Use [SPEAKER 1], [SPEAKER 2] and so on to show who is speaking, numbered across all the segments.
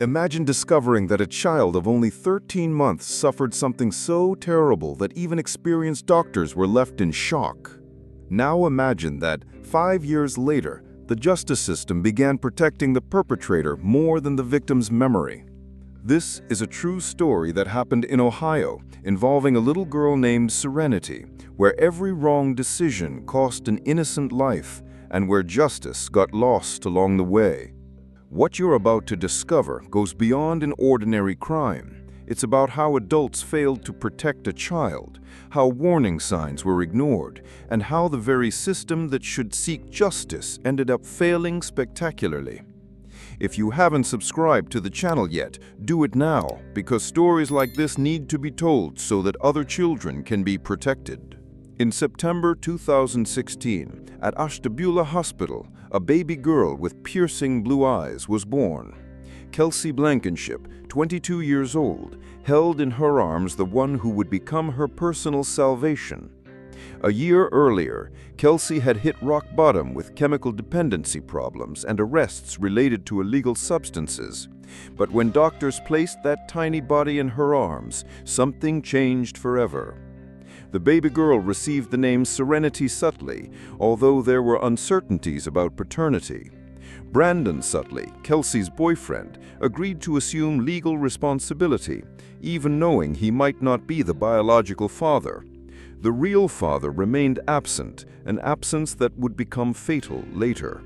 [SPEAKER 1] Imagine discovering that a child of only 13 months suffered something so terrible that even experienced doctors were left in shock. Now imagine that, 5 years later, the justice system began protecting the perpetrator more than the victim's memory. This is a true story that happened in Ohio, involving a little girl named Serenity, where every wrong decision cost an innocent life and where justice got lost along the way. What you're about to discover goes beyond an ordinary crime. It's about how adults failed to protect a child, how warning signs were ignored, and how the very system that should seek justice ended up failing spectacularly. If you haven't subscribed to the channel yet, do it now, because stories like this need to be told so that other children can be protected. In September 2016, at Ashtabula Hospital, a baby girl with piercing blue eyes was born. Kelsey Blankenship, 22 years old, held in her arms the one who would become her personal salvation. A year earlier, Kelsey had hit rock bottom with chemical dependency problems and arrests related to illegal substances. But when doctors placed that tiny body in her arms, something changed forever. The baby girl received the name Serenity Sutley, although there were uncertainties about paternity. Brandon Sutley, Kelsey's boyfriend, agreed to assume legal responsibility, even knowing he might not be the biological father. The real father remained absent, an absence that would become fatal later.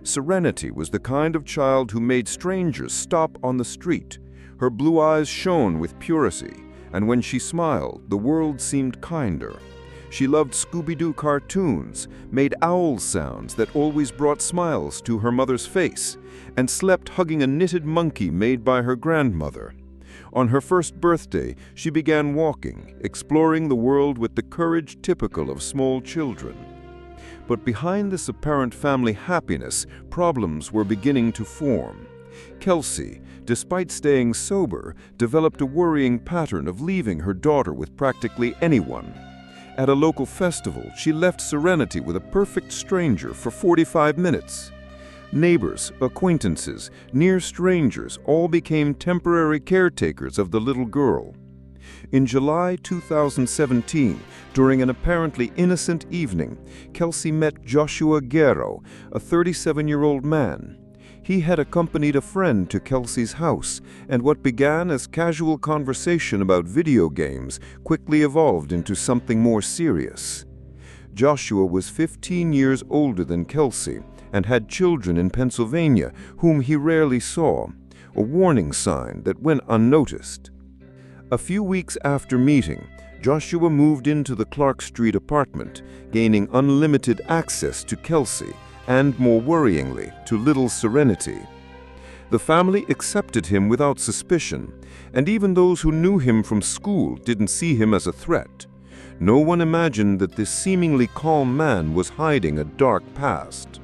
[SPEAKER 1] Serenity was the kind of child who made strangers stop on the street. Her blue eyes shone with purity, and when she smiled, the world seemed kinder. She loved Scooby-Doo cartoons, made owl sounds that always brought smiles to her mother's face, and slept hugging a knitted monkey made by her grandmother. On her first birthday, she began walking, exploring the world with the courage typical of small children. But behind this apparent family happiness, problems were beginning to form. Kelsey, despite staying sober, developed a worrying pattern of leaving her daughter with practically anyone. At a local festival, she left Serenity with a perfect stranger for 45 minutes. Neighbors, acquaintances, near strangers all became temporary caretakers of the little girl. In July 2017, during an apparently innocent evening, Kelsey met Joshua Guerrero, a 37-year-old man. He had accompanied a friend to Kelsey's house, and what began as casual conversation about video games quickly evolved into something more serious. Joshua was 15 years older than Kelsey and had children in Pennsylvania whom he rarely saw, a warning sign that went unnoticed. A few weeks after meeting, Joshua moved into the Clark Street apartment, gaining unlimited access to Kelsey and, more worryingly, to little Serenity. The family accepted him without suspicion, and even those who knew him from school didn't see him as a threat. No one imagined that this seemingly calm man was hiding a dark past.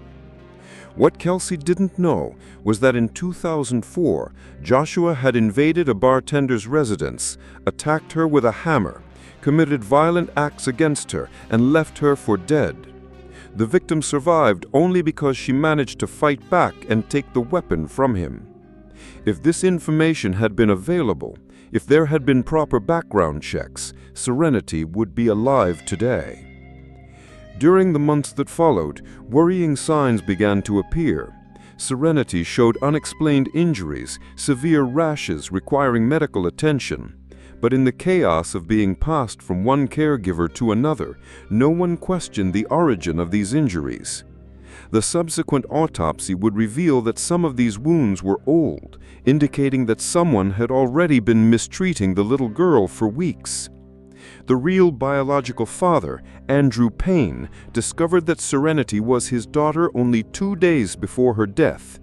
[SPEAKER 1] What Kelsey didn't know was that in 2004, Joshua had invaded a bartender's residence, attacked her with a hammer, committed violent acts against her, and left her for dead. The victim survived only because she managed to fight back and take the weapon from him. If this information had been available, if there had been proper background checks, Serenity would be alive today. During the months that followed, worrying signs began to appear. Serenity showed unexplained injuries, severe rashes requiring medical attention. But in the chaos of being passed from one caregiver to another, no one questioned the origin of these injuries. The subsequent autopsy would reveal that some of these wounds were old, indicating that someone had already been mistreating the little girl for weeks. The real biological father, Andrew Payne, discovered that Serenity was his daughter only 2 days before her death.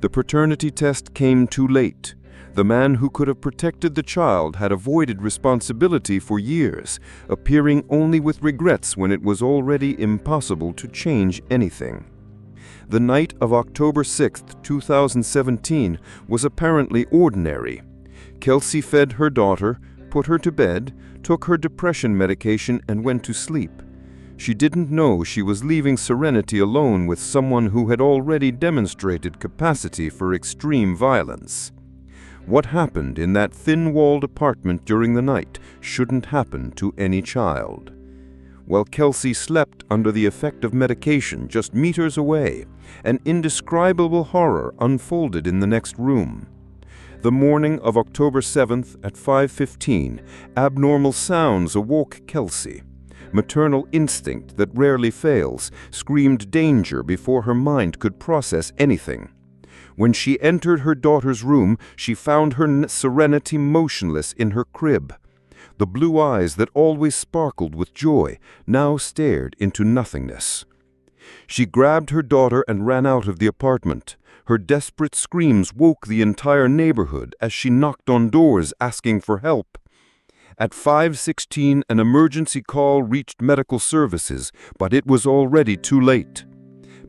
[SPEAKER 1] The paternity test came too late. The man who could have protected the child had avoided responsibility for years, appearing only with regrets when it was already impossible to change anything. The night of October 6, 2017, was apparently ordinary. Kelsey fed her daughter, put her to bed, took her depression medication, and went to sleep. She didn't know she was leaving Serenity alone with someone who had already demonstrated capacity for extreme violence.
[SPEAKER 2] What happened in that thin-walled apartment during the night shouldn't happen to any child. While Kelsey slept under the effect of medication just meters away, an indescribable horror unfolded in the next room. The morning of October 7th at 5:15, abnormal sounds awoke Kelsey. Maternal instinct that rarely fails screamed danger before her mind could process anything. When she entered her daughter's room, she found her Serenity motionless in her crib. The blue eyes that always sparkled with joy now stared into nothingness. She grabbed her daughter and ran out of the apartment. Her desperate screams woke the entire neighborhood as she knocked on doors asking for help. At 5:16, an emergency call reached medical services, but it was already too late.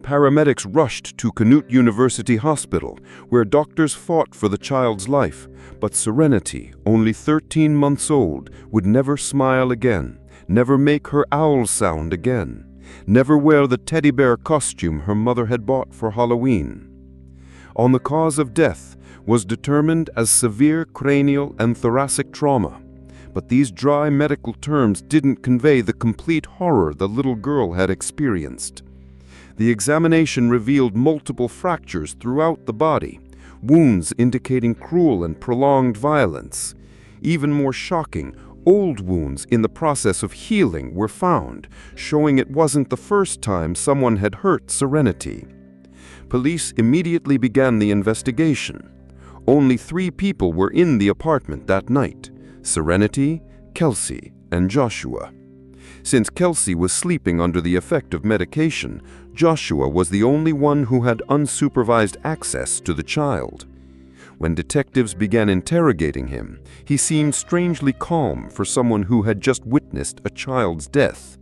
[SPEAKER 2] Paramedics rushed to Canute University Hospital, where doctors fought for the child's life, but Serenity, only 13 months old, would never smile again, never make her owl sound again, never wear the teddy bear costume her mother had bought for Halloween. On the cause of death was determined as severe cranial and thoracic trauma, but these dry medical terms didn't convey the complete horror the little girl had experienced. The examination revealed multiple fractures throughout the body, wounds indicating cruel and prolonged violence. Even more shocking, old wounds in the process of healing were found, showing it wasn't the first time someone had hurt Serenity. Police immediately began the investigation. Only 3 people were in the apartment that night: Serenity, Kelsey, and Joshua. Since Kelsey was sleeping under the effect of medication, Joshua was the only one who had unsupervised access to the child. When detectives began interrogating him, he seemed strangely calm for someone who had just witnessed a child's death.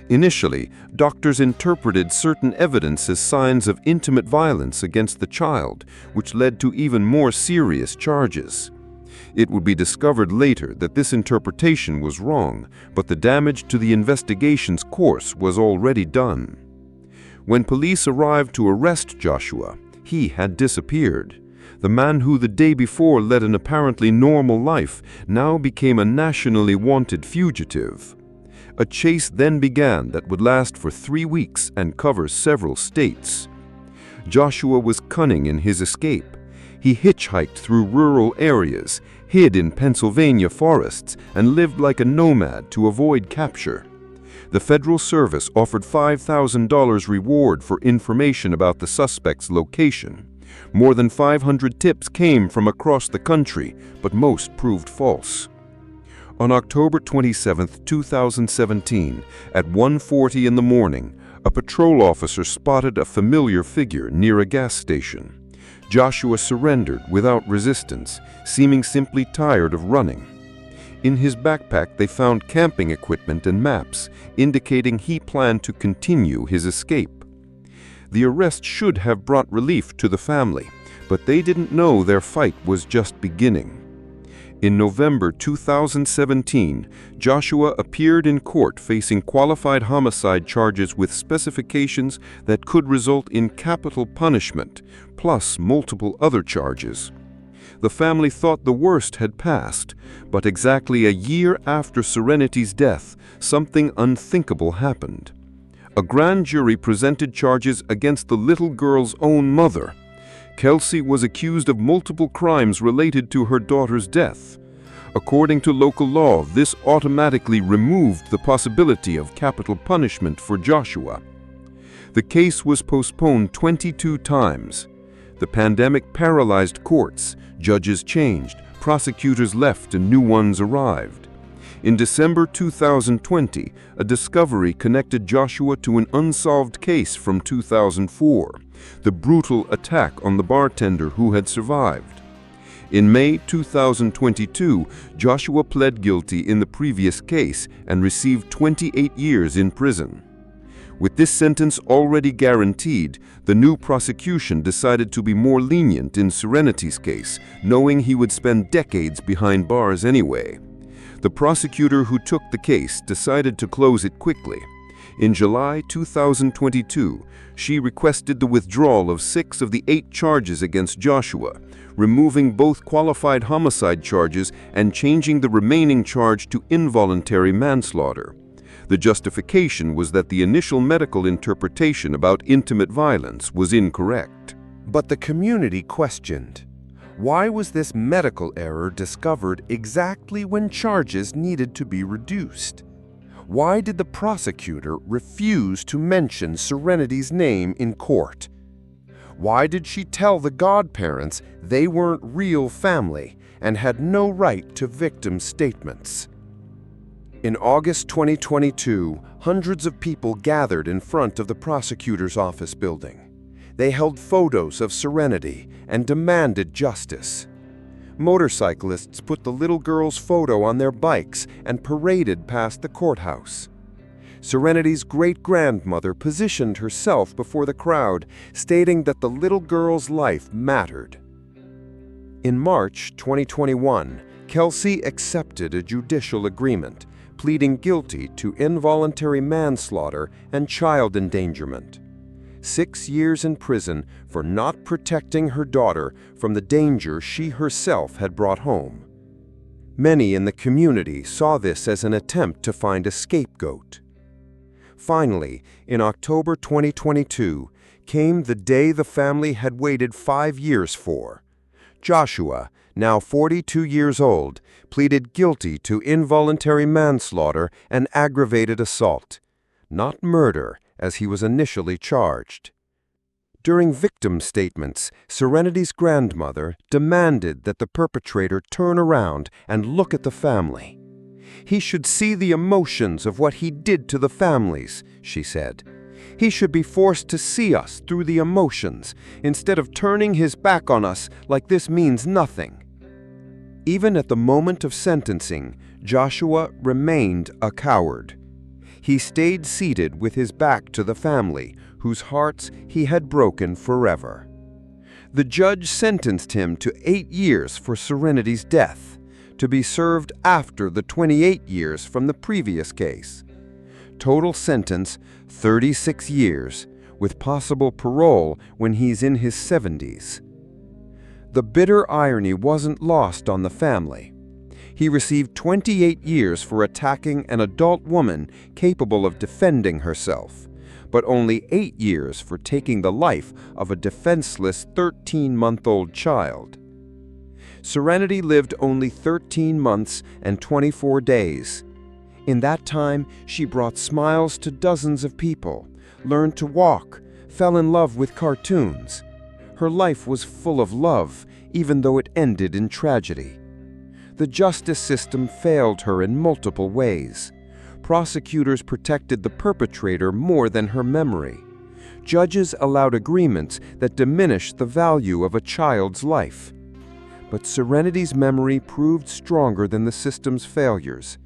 [SPEAKER 2] Initially, doctors interpreted certain evidence as signs of intimate violence against the child, which led to even more serious charges. It would be discovered later that this interpretation was wrong, but the damage to the investigation's course was already done. When police arrived to arrest Joshua, he had disappeared. The man who the day before led an apparently normal life now became a nationally wanted fugitive. A chase then began that would last for 3 weeks and cover several states. Joshua was cunning in his escape. He hitchhiked through rural areas, hid in Pennsylvania forests, and lived like a nomad to avoid capture. The Federal Service offered $5,000 reward for information about the suspect's location. More than 500 tips came from across the country, but most proved false. On October 27, 2017, at 1:40 in the morning, a patrol officer spotted a familiar figure near a gas station. Joshua surrendered without resistance, seeming simply tired of running. In his backpack, they found camping equipment and maps, indicating he planned to continue his escape. The arrest should have brought relief to the family, but they didn't know their fight was just beginning. In November 2017, Joshua appeared in court facing qualified homicide charges with specifications that could result in capital punishment, plus multiple other charges. The family thought the worst had passed, but exactly a year after Serenity's death, something unthinkable happened. A grand jury presented charges against the little girl's own mother. Kelsey was accused of multiple crimes related to her daughter's death. According to local law, this automatically removed the possibility of capital punishment for Joshua. The case was postponed 22 times. The pandemic paralyzed courts, judges changed, prosecutors left, and new ones arrived. In December 2020, a discovery connected Joshua to an unsolved case from 2004, the brutal attack on the bartender who had survived. In May 2022, Joshua pled guilty in the previous case and received 28 years in prison. With this sentence already guaranteed, the new prosecution decided to be more lenient in Serenity's case, knowing he would spend decades behind bars anyway. The prosecutor who took the case decided to close it quickly. In July 2022, she requested the withdrawal of 6 of the 8 charges against Joshua, removing both qualified homicide charges and changing the remaining charge to involuntary manslaughter. The justification was that the initial medical interpretation about intimate violence was incorrect.
[SPEAKER 3] But the community questioned, why was this medical error discovered exactly when charges needed to be reduced? Why did the prosecutor refuse to mention Serenity's name in court? Why did she tell the godparents they weren't real family and had no right to victim statements? In August 2022, hundreds of people gathered in front of the prosecutor's office building. They held photos of Serenity and demanded justice. Motorcyclists put the little girl's photo on their bikes and paraded past the courthouse. Serenity's great-grandmother positioned herself before the crowd, stating that the little girl's life mattered. In March 2021, Kelsey accepted a judicial agreement, pleading guilty to involuntary manslaughter and child endangerment. 6 years in prison for not protecting her daughter from the danger she herself had brought home. Many in the community saw this as an attempt to find a scapegoat. Finally, in October 2022, came the day the family had waited 5 years for. Joshua, now 42 years old, pleaded guilty to involuntary manslaughter and aggravated assault, not murder, as he was initially charged. During victim statements, Serenity's grandmother demanded that the perpetrator turn around and look at the family. He should see the emotions of what he did to the families, she said. He should be forced to see us through the emotions, instead of turning his back on us like this means nothing. Even at the moment of sentencing, Joshua remained a coward. He stayed seated with his back to the family, whose hearts he had broken forever. The judge sentenced him to 8 years for Serenity's death, to be served after the 28 years from the previous case. Total sentence, 36 years, with possible parole when he's in his 70s. The bitter irony wasn't lost on the family. He received 28 years for attacking an adult woman capable of defending herself, but only 8 years for taking the life of a defenseless 13-month-old child. Serenity lived only 13 months and 24 days. In that time, she brought smiles to dozens of people, learned to walk, fell in love with cartoons. Her life was full of love, even though it ended in tragedy. The justice system failed her in multiple ways. Prosecutors protected the perpetrator more than her memory. Judges allowed agreements that diminished the value of a child's life. But Serenity's memory proved stronger than the system's failures.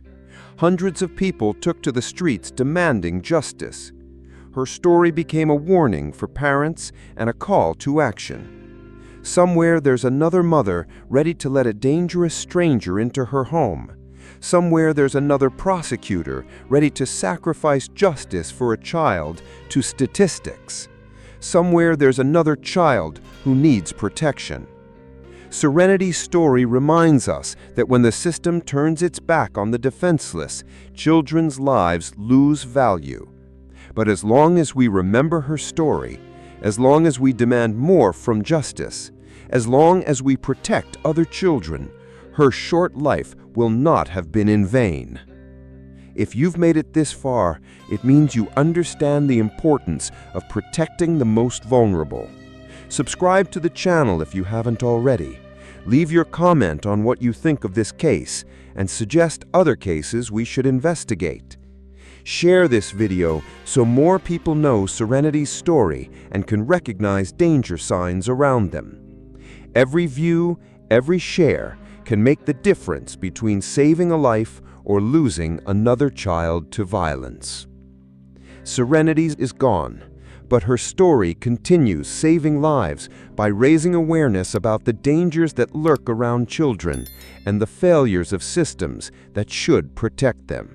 [SPEAKER 3] Hundreds of people took to the streets demanding justice. Her story became a warning for parents and a call to action. Somewhere there's another mother ready to let a dangerous stranger into her home. Somewhere there's another prosecutor ready to sacrifice justice for a child to statistics. Somewhere there's another child who needs protection. Serenity's story reminds us that when the system turns its back on the defenseless, children's lives lose value. But as long as we remember her story, as long as we demand more from justice, as long as we protect other children, her short life will not have been in vain. If you've made it this far, it means you understand the importance of protecting the most vulnerable. Subscribe to the channel if you haven't already. Leave your comment on what you think of this case and suggest other cases we should investigate. Share this video so more people know Serenity's story and can recognize danger signs around them. Every view, every share can make the difference between saving a life or losing another child to violence. Serenity is gone, but her story continues saving lives by raising awareness about the dangers that lurk around children and the failures of systems that should protect them.